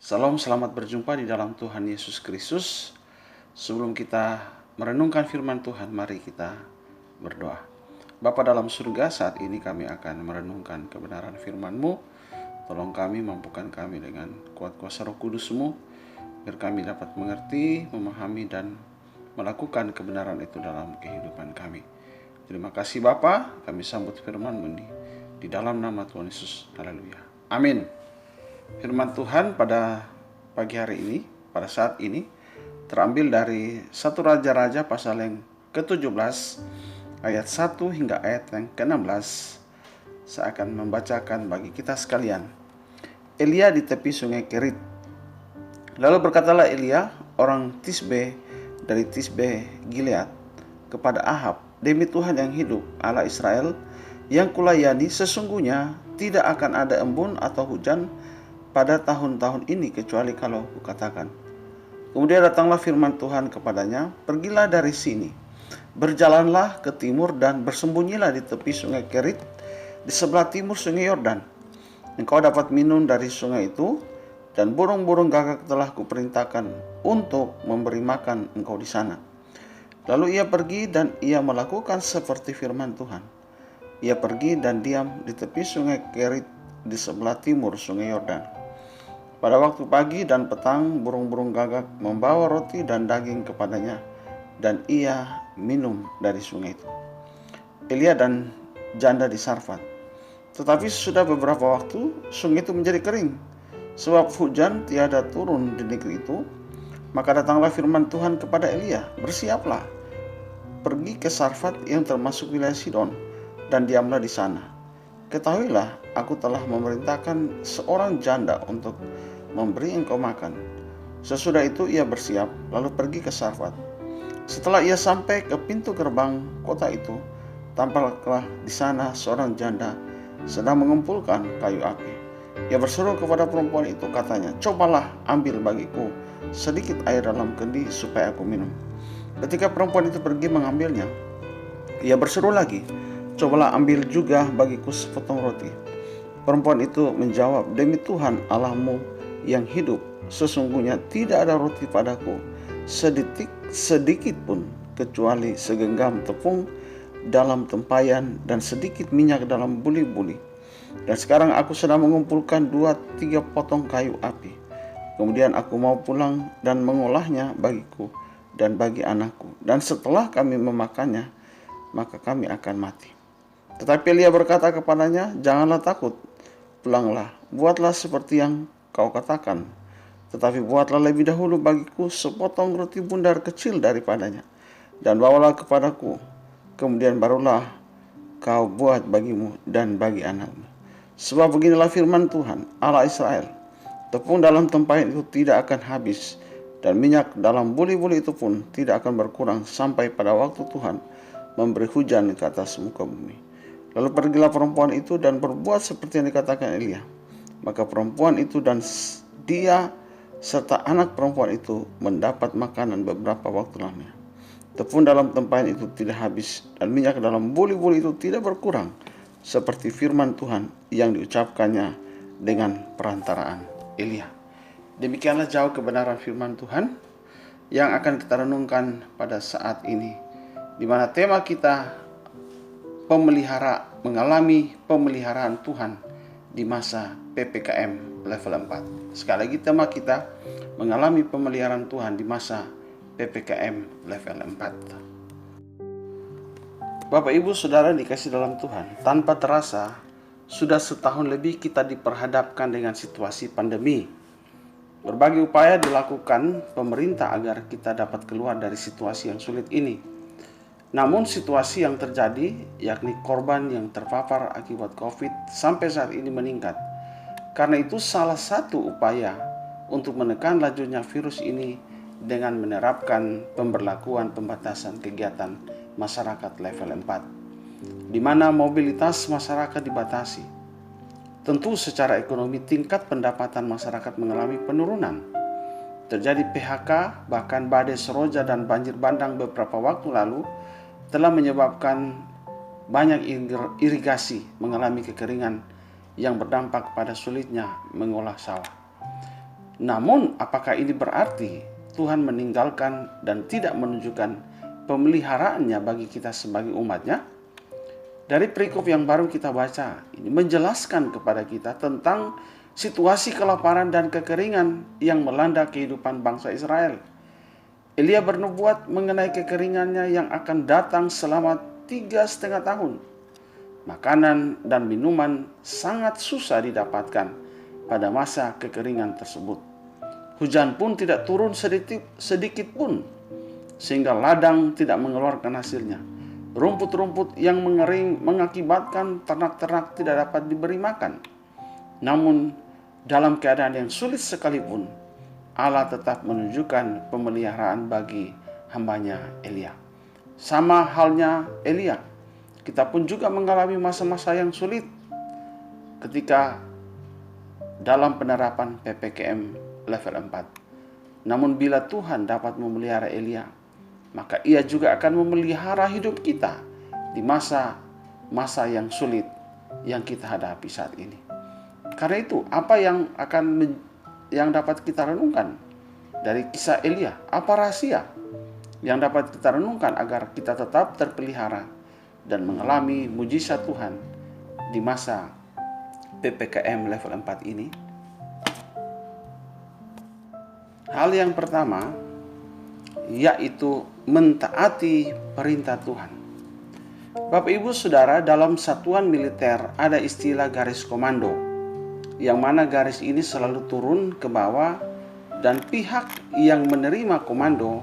Salam, selamat berjumpa di dalam Tuhan Yesus Kristus. Sebelum kita merenungkan firman Tuhan, mari kita berdoa. Bapa dalam surga, saat ini kami akan merenungkan kebenaran firman-Mu. Tolong kami, mampukan kami dengan kuat kuasa Roh Kudus-Mu, biar kami dapat mengerti, memahami, dan melakukan kebenaran itu dalam kehidupan kami. Terima kasih Bapa, kami sambut firman-Mu di dalam nama Tuhan Yesus. Haleluya. Amin. Firman Tuhan pada pagi hari ini, pada saat ini, terambil dari 1 Raja-Raja pasal yang ke-17, ayat 1 hingga ayat yang ke-16. Saya akan membacakan bagi kita sekalian. Elia di tepi sungai Kerit. Lalu berkatalah Elia, orang Tisbe dari Tisbe Gilead, kepada Ahab, demi Tuhan yang hidup, Allah Israel, yang kulayani, sesungguhnya tidak akan ada embun atau hujan pada tahun-tahun ini kecuali kalau kukatakan. Kemudian datanglah firman Tuhan kepadanya, pergilah dari sini, berjalanlah ke timur dan bersembunyilah di tepi sungai Kerit, di sebelah timur sungai Yordan. Engkau dapat minum dari sungai itu, dan burung-burung gagak telah kuperintahkan untuk memberi makan engkau di sana. Lalu ia pergi dan ia melakukan seperti firman Tuhan. Ia pergi dan diam di tepi sungai Kerit di sebelah timur sungai Yordan. Pada waktu pagi dan petang, burung-burung gagak membawa roti dan daging kepadanya, dan ia minum dari sungai itu. Elia dan janda di Sarfat. Tetapi sudah beberapa waktu, sungai itu menjadi kering, sebab hujan tiada turun di negeri itu. Maka datanglah firman Tuhan kepada Elia, bersiaplah, pergi ke Sarfat yang termasuk wilayah Sidon, dan diamlah di sana. Ketahuilah, aku telah memerintahkan seorang janda untuk memberi engkau makan. Sesudah itu ia bersiap, lalu pergi ke Sarfat. Setelah ia sampai ke pintu gerbang kota itu, tampaklah di sana seorang janda sedang mengumpulkan kayu api. Ia berseru kepada perempuan itu, katanya, cobalah ambil bagiku sedikit air dalam kendi supaya aku minum. Ketika perempuan itu pergi mengambilnya, ia berseru lagi, cobalah ambil juga bagiku sepotong roti. Perempuan itu menjawab, demi Tuhan Allahmu yang hidup, sesungguhnya tidak ada roti padaku sedikit pun, kecuali segenggam tepung dalam tempayan dan sedikit minyak dalam buli-buli. Dan sekarang aku sedang mengumpulkan 2-3 potong kayu api. Kemudian aku mau pulang dan mengolahnya bagiku dan bagi anakku. Dan setelah kami memakannya, maka kami akan mati. Tetapi Elia berkata kepadanya, janganlah takut, pulanglah, buatlah seperti yang kau katakan. Tetapi buatlah lebih dahulu bagiku sepotong roti bundar kecil daripadanya, dan bawalah kepadaku. Kemudian barulah kau buat bagimu dan bagi anakmu. Sebab beginilah firman Tuhan, Allah Israel, tepung dalam tempayan itu tidak akan habis, dan minyak dalam buli-buli itu pun tidak akan berkurang sampai pada waktu Tuhan memberi hujan ke atas muka bumi. Lalu pergilah perempuan itu dan berbuat seperti yang dikatakan Elia. Maka perempuan itu dan dia serta anak perempuan itu mendapat makanan beberapa waktu lamanya. Tepung dalam tempayan itu tidak habis, dan minyak dalam buli-buli itu tidak berkurang, seperti firman Tuhan yang diucapkannya dengan perantaraan Elia. Demikianlah jauh kebenaran firman Tuhan yang akan kita renungkan pada saat ini, di mana tema kita mengalami pemeliharaan Tuhan di masa PPKM level 4. Sekali lagi tema kita mengalami pemeliharaan Tuhan di masa PPKM level 4. Bapak Ibu Saudara dikasih dalam Tuhan, tanpa terasa sudah setahun lebih kita diperhadapkan dengan situasi pandemi. Berbagai upaya dilakukan pemerintah agar kita dapat keluar dari situasi yang sulit ini. Namun situasi yang terjadi, yakni korban yang terpapar akibat COVID sampai saat ini meningkat. Karena itu salah satu upaya untuk menekan lajunya virus ini dengan menerapkan pemberlakuan pembatasan kegiatan masyarakat level 4, di mana mobilitas masyarakat dibatasi. Tentu secara ekonomi tingkat pendapatan masyarakat mengalami penurunan. Terjadi PHK, bahkan badai seroja dan banjir bandang beberapa waktu lalu telah menyebabkan banyak irigasi mengalami kekeringan yang berdampak pada sulitnya mengolah sawah. Namun, apakah ini berarti Tuhan meninggalkan dan tidak menunjukkan pemeliharaannya bagi kita sebagai umatnya? Dari perikop yang baru kita baca, ini menjelaskan kepada kita tentang situasi kelaparan dan kekeringan yang melanda kehidupan bangsa Israel. Elia bernubuat mengenai kekeringannya yang akan datang selama 3,5 tahun. Makanan dan minuman sangat susah didapatkan pada masa kekeringan tersebut. Hujan pun tidak turun sedikit pun, sehingga ladang tidak mengeluarkan hasilnya. Rumput-rumput yang mengering mengakibatkan ternak-ternak tidak dapat diberi makan. Namun, dalam keadaan yang sulit sekalipun, Allah tetap menunjukkan pemeliharaan bagi hambanya Elia. Sama halnya Elia, kita pun juga mengalami masa-masa yang sulit ketika dalam penerapan PPKM level 4. Namun bila Tuhan dapat memelihara Elia, maka Ia juga akan memelihara hidup kita di masa yang sulit yang kita hadapi saat ini. Karena itu, apa yang dapat kita renungkan dari kisah Elia? Apa rahasia yang dapat kita renungkan agar kita tetap terpelihara dan mengalami mujizat Tuhan di masa PPKM level 4 ini? Hal yang pertama yaitu mentaati perintah Tuhan. Bapak Ibu Saudara, dalam satuan militer ada istilah garis komando, yang mana garis ini selalu turun ke bawah dan pihak yang menerima komando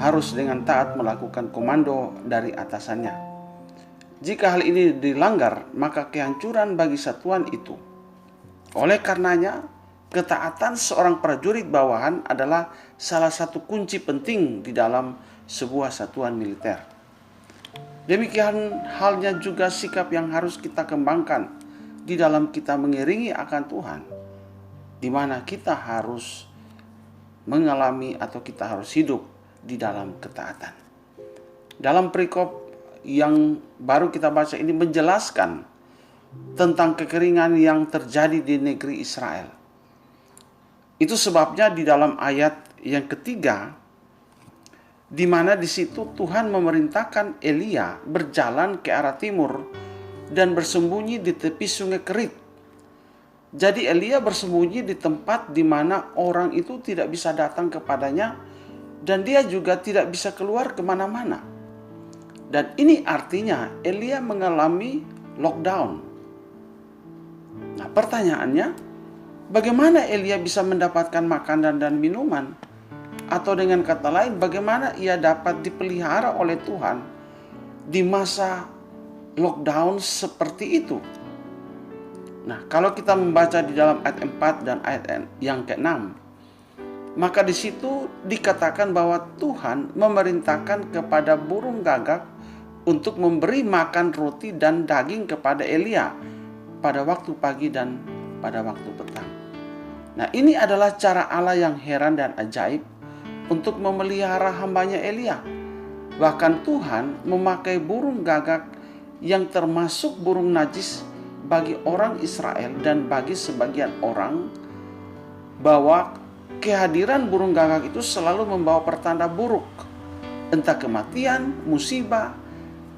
harus dengan taat melakukan komando dari atasannya. Jika hal ini dilanggar, maka kehancuran bagi satuan itu. Oleh karenanya, ketaatan seorang prajurit bawahan adalah salah satu kunci penting di dalam sebuah satuan militer. Demikian halnya juga sikap yang harus kita kembangkan di dalam kita mengiringi akan Tuhan, di mana kita harus mengalami atau kita harus hidup di dalam ketaatan. Dalam perikop yang baru kita baca ini menjelaskan tentang kekeringan yang terjadi di negeri Israel. Itu sebabnya di dalam ayat yang ketiga, di mana di situ Tuhan memerintahkan Elia berjalan ke arah timur dan bersembunyi di tepi sungai Kerit. Jadi Elia bersembunyi di tempat di mana orang itu tidak bisa datang kepadanya dan dia juga tidak bisa keluar kemana-mana. Dan ini artinya Elia mengalami lockdown. Nah, pertanyaannya, bagaimana Elia bisa mendapatkan makanan dan minuman? Atau dengan kata lain, bagaimana ia dapat dipelihara oleh Tuhan di masa lockdown seperti itu? Nah, kalau kita membaca di dalam ayat 4 dan ayat yang ke-6, maka di situ dikatakan bahwa Tuhan memerintahkan kepada burung gagak untuk memberi makan roti dan daging kepada Elia pada waktu pagi dan pada waktu petang. Nah, ini adalah cara Allah yang heran dan ajaib untuk memelihara hambanya Elia. Bahkan Tuhan memakai burung gagak yang termasuk burung najis bagi orang Israel dan bagi sebagian orang, bahwa kehadiran burung gagak itu selalu membawa pertanda buruk. Entah kematian, musibah,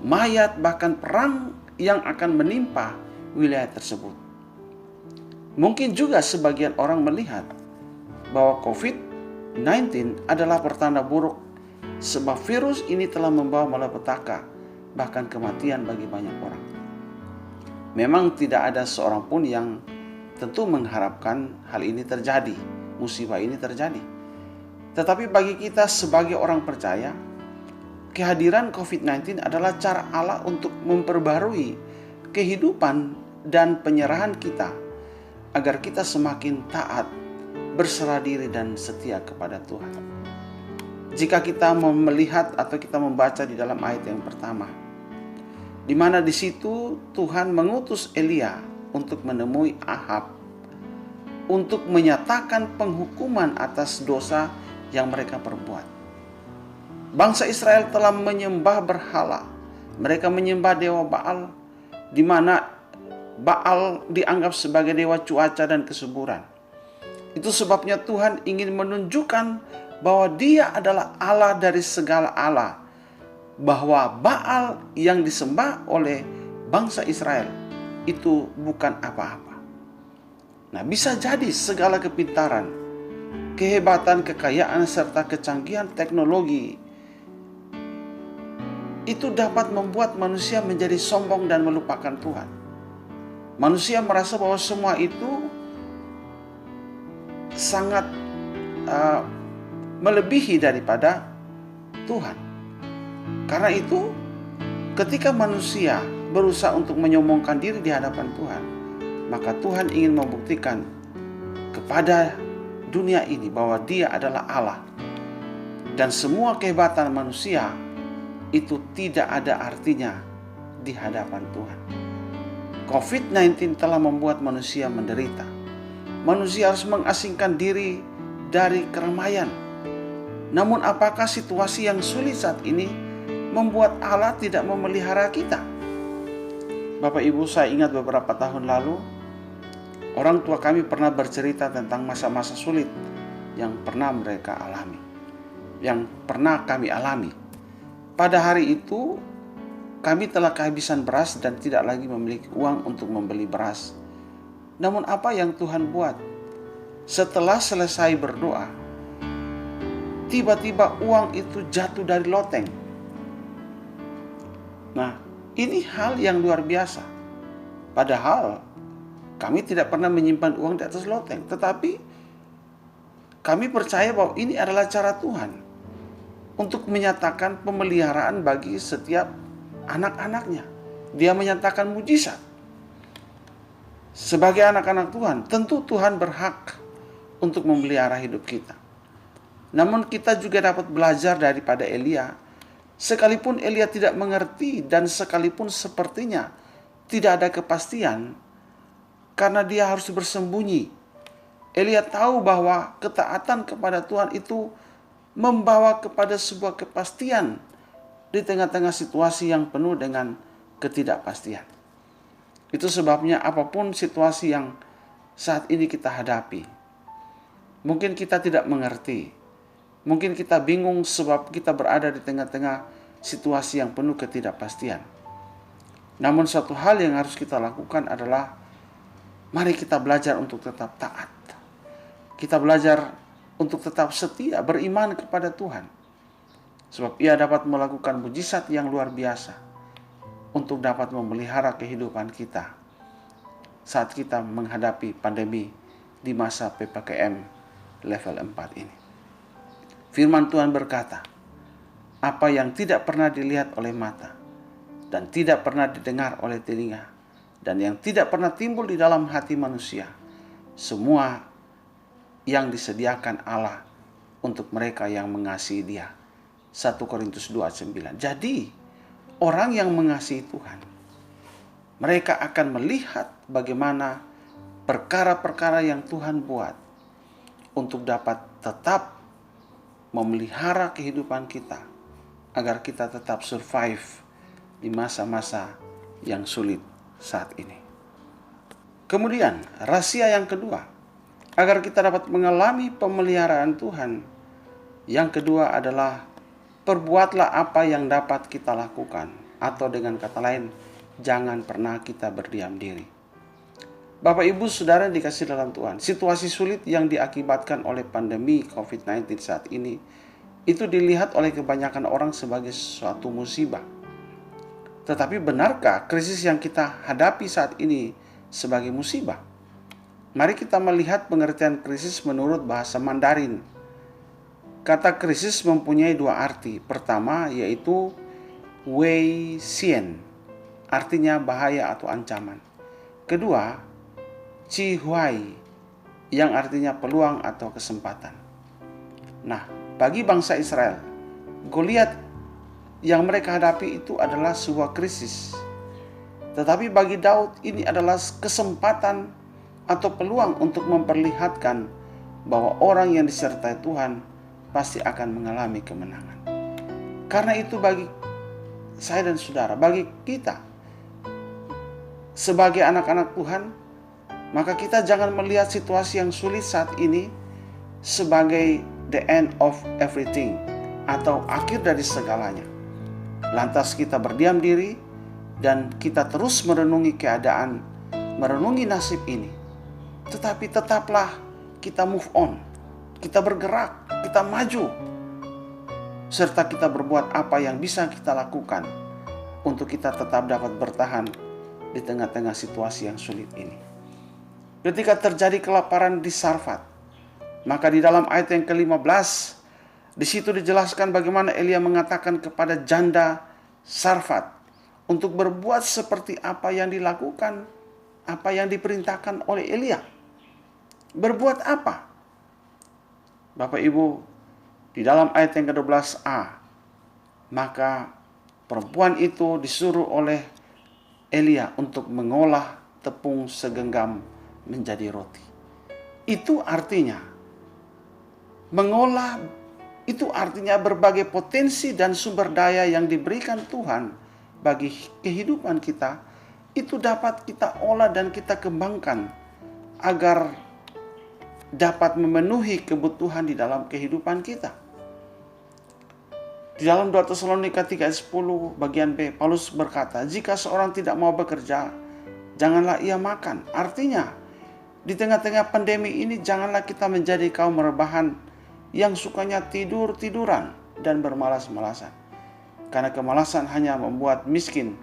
mayat, bahkan perang yang akan menimpa wilayah tersebut. Mungkin juga sebagian orang melihat bahwa COVID-19 adalah pertanda buruk, sebab virus ini telah membawa malapetaka, bahkan kematian bagi banyak orang. Memang tidak ada seorang pun yang tentu mengharapkan hal ini terjadi, musibah ini terjadi. Tetapi bagi kita sebagai orang percaya, kehadiran COVID-19 adalah cara Allah untuk memperbarui kehidupan dan penyerahan kita, agar kita semakin taat, berserah diri dan setia kepada Tuhan. Jika kita melihat atau kita membaca di dalam ayat yang pertama, di mana di situ Tuhan mengutus Elia untuk menemui Ahab untuk menyatakan penghukuman atas dosa yang mereka perbuat. Bangsa Israel telah menyembah berhala Mereka menyembah dewa Baal, di mana Baal dianggap sebagai dewa cuaca dan kesuburan. Itu sebabnya Tuhan ingin menunjukkan bahwa Dia adalah Allah dari segala Allah, bahwa Baal yang disembah oleh bangsa Israel itu bukan apa-apa. Nah, bisa jadi segala kepintaran, kehebatan, kekayaan, serta kecanggihan teknologi itu dapat membuat manusia menjadi sombong dan melupakan Tuhan. Manusia merasa bahwa semua itu sangat melebihi daripada Tuhan. Karena itu, ketika manusia berusaha untuk menyombongkan diri di hadapan Tuhan, maka Tuhan ingin membuktikan kepada dunia ini bahwa Dia adalah Allah. Dan semua kehebatan manusia itu tidak ada artinya di hadapan Tuhan. COVID-19 telah membuat manusia menderita. Manusia harus mengasingkan diri dari keramaian. Namun apakah situasi yang sulit saat ini membuat Allah tidak memelihara kita? Bapak Ibu, saya ingat beberapa tahun lalu orang tua kami pernah bercerita tentang masa-masa sulit yang pernah mereka alami, yang pernah kami alami. Pada hari itu kami telah kehabisan beras dan tidak lagi memiliki uang untuk membeli beras. Namun apa yang Tuhan buat? Setelah selesai berdoa, tiba-tiba uang itu jatuh dari loteng. Nah, ini hal yang luar biasa. Padahal kami tidak pernah menyimpan uang di atas loteng, tetapi kami percaya bahwa ini adalah cara Tuhan untuk menyatakan pemeliharaan bagi setiap anak-anaknya. Dia menyatakan mujizat. Sebagai anak-anak Tuhan, tentu Tuhan berhak untuk memelihara hidup kita. Namun kita juga dapat belajar daripada Elia. Sekalipun Elia tidak mengerti dan sekalipun sepertinya tidak ada kepastian, karena dia harus bersembunyi. Elia tahu bahwa ketaatan kepada Tuhan itu membawa kepada sebuah kepastian di tengah-tengah situasi yang penuh dengan ketidakpastian. Itu sebabnya apapun situasi yang saat ini kita hadapi, mungkin kita tidak mengerti, mungkin kita bingung sebab kita berada di tengah-tengah situasi yang penuh ketidakpastian. Namun satu hal yang harus kita lakukan adalah mari kita belajar untuk tetap taat. Kita belajar untuk tetap setia, beriman kepada Tuhan. Sebab Ia dapat melakukan mujizat yang luar biasa untuk dapat memelihara kehidupan kita saat kita menghadapi pandemi di masa PPKM level 4 ini. Firman Tuhan berkata, apa yang tidak pernah dilihat oleh mata dan tidak pernah didengar oleh telinga dan yang tidak pernah timbul di dalam hati manusia, semua yang disediakan Allah untuk mereka yang mengasihi Dia. 1 Korintus 2:9. Jadi orang yang mengasihi Tuhan, mereka akan melihat bagaimana perkara-perkara yang Tuhan buat untuk dapat tetap memelihara kehidupan kita, agar kita tetap survive di masa-masa yang sulit saat ini. Kemudian rahasia yang kedua, agar kita dapat mengalami pemeliharaan Tuhan, yang kedua adalah perbuatlah apa yang dapat kita lakukan, atau dengan kata lain, jangan pernah kita berdiam diri. Bapak Ibu Saudara yang dikasihi dalam Tuhan, situasi sulit yang diakibatkan oleh pandemi COVID-19 saat ini itu dilihat oleh kebanyakan orang sebagai suatu musibah. Tetapi benarkah krisis yang kita hadapi saat ini sebagai musibah? Mari kita melihat pengertian krisis menurut bahasa Mandarin. Kata krisis mempunyai dua arti. Pertama yaitu wei xian, artinya bahaya atau ancaman. Kedua, chi huai, yang artinya peluang atau kesempatan. Nah, bagi bangsa Israel, Goliat yang mereka hadapi itu adalah sebuah krisis. Tetapi bagi Daud ini adalah kesempatan atau peluang untuk memperlihatkan bahwa orang yang disertai Tuhan pasti akan mengalami kemenangan. Karena itu bagi saya dan saudara, bagi kita sebagai anak-anak Tuhan, maka kita jangan melihat situasi yang sulit saat ini sebagai the end of everything atau akhir dari segalanya. Lantas kita berdiam diri dan kita terus merenungi keadaan, merenungi nasib ini. Tetapi tetaplah kita move on, kita bergerak, kita maju, serta kita berbuat apa yang bisa kita lakukan untuk kita tetap dapat bertahan di tengah-tengah situasi yang sulit ini. Ketika terjadi kelaparan di Sarfat, maka di dalam ayat yang ke-15, di situ dijelaskan bagaimana Elia mengatakan kepada janda Sarfat untuk berbuat seperti apa yang dilakukan, apa yang diperintahkan oleh Elia. Berbuat apa? Bapak Ibu, di dalam ayat yang ke-12a, maka perempuan itu disuruh oleh Elia untuk mengolah tepung segenggam menjadi roti. Itu artinya mengolah, itu artinya berbagai potensi dan sumber daya yang diberikan Tuhan bagi kehidupan kita, itu dapat kita olah dan kita kembangkan agar dapat memenuhi kebutuhan di dalam kehidupan kita. Di dalam 2 Tesalonika 3:10 bagian B, Paulus berkata, jika seorang tidak mau bekerja, janganlah ia makan. Artinya, di tengah-tengah pandemi ini janganlah kita menjadi kaum rebahan yang sukanya tidur-tiduran dan bermalas-malasan. Karena kemalasan hanya membuat miskin,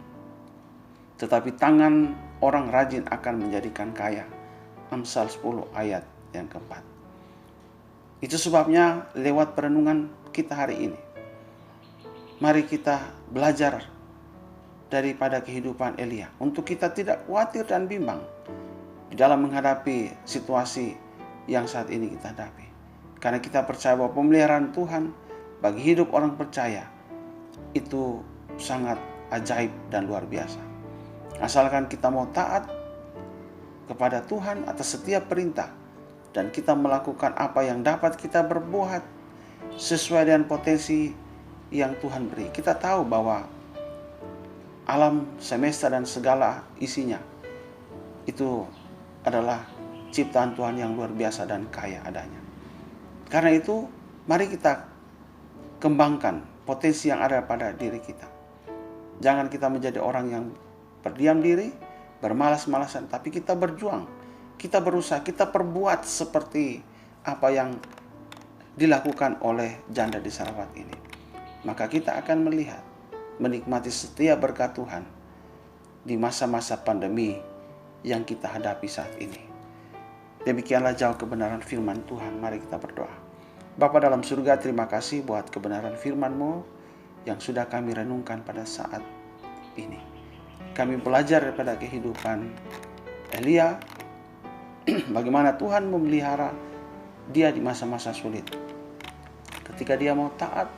tetapi tangan orang rajin akan menjadikan kaya. Amsal 10 ayat yang keempat. Itu sebabnya lewat perenungan kita hari ini, mari kita belajar daripada kehidupan Elia untuk kita tidak khawatir dan bimbang di dalam menghadapi situasi yang saat ini kita hadapi. Karena kita percaya bahwa pemeliharaan Tuhan bagi hidup orang percaya itu sangat ajaib dan luar biasa. Asalkan kita mau taat kepada Tuhan atas setiap perintah dan kita melakukan apa yang dapat kita berbuat sesuai dengan potensi yang Tuhan beri. Kita tahu bahwa alam semesta dan segala isinya itu adalah ciptaan Tuhan yang luar biasa dan kaya adanya. Karena itu, mari kita kembangkan potensi yang ada pada diri kita. Jangan kita menjadi orang yang berdiam diri, bermalas-malasan, tapi kita berjuang, kita berusaha, kita perbuat seperti apa yang dilakukan oleh janda di Sarfat ini. Maka kita akan melihat, menikmati setiap berkat Tuhan di masa-masa pandemi yang kita hadapi saat ini. Demikianlah jauh kebenaran firman Tuhan. Mari kita berdoa. Bapa dalam surga, terima kasih buat kebenaran firman-Mu yang sudah kami renungkan pada saat ini. Kami belajar daripada kehidupan Elia, bagaimana Tuhan memelihara dia di masa-masa sulit. Ketika dia mau taat,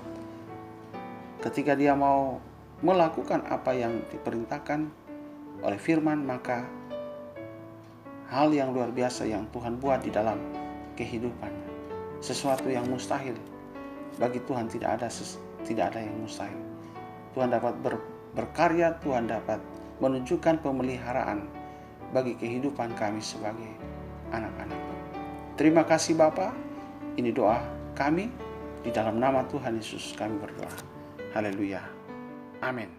ketika dia mau melakukan apa yang diperintahkan oleh firman, maka hal yang luar biasa yang Tuhan buat di dalam kehidupannya. Sesuatu yang mustahil. Bagi Tuhan tidak ada yang mustahil. Tuhan dapat berkarya, Tuhan dapat menunjukkan pemeliharaan bagi kehidupan kami sebagai anak-anak. Terima kasih Bapa. Ini doa kami. Di dalam nama Tuhan Yesus kami berdoa. Haleluya. Amin.